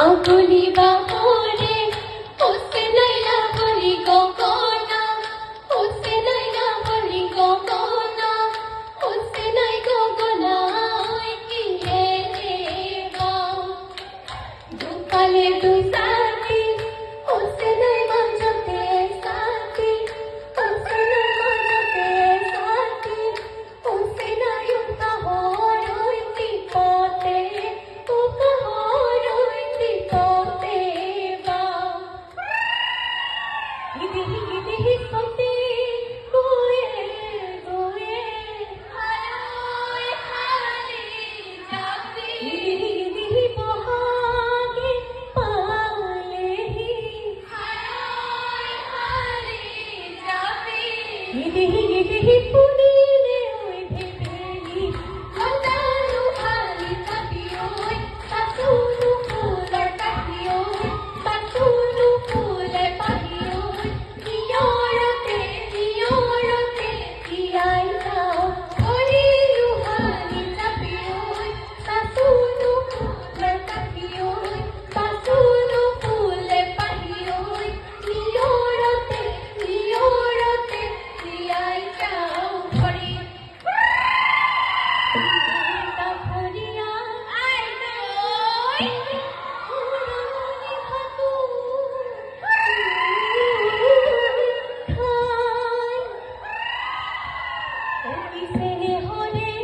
আগুলি বাহরে ওসে নাইলা বলি গগনা ওসে নাইলা বলি গগনা ওসে নাই গগনা কি হে দেবা দুকালে দুই সাথী ওসে নাই মাঝতে সাথী ওসে নাই মাঝতে সাথী ওসে নাই উকাহর হইতি পথে উকাহর হইতি পথে বা হিদি সতে গোয়ে গোয়ে হায় হারে যাবে হিদি বহাগে পালেহি হায় হারে যাবে হিদি পুনিলে ওই ভেবেলি লতালু হালি তাপিওই তাসুলু ফুলের তাপিওই তাসুলু ফুলের পাহিওই নিয়রতে তিয়াই যাও করিলু হালি তাপিওই তাসুলু ফুলের তাপিওই তাসুলু ফুলের পাহিওই নিয়রতে তিয়াই যাও করি তা ভরিয়া আই নই উড়ানি হাতু খাই কিসে হরে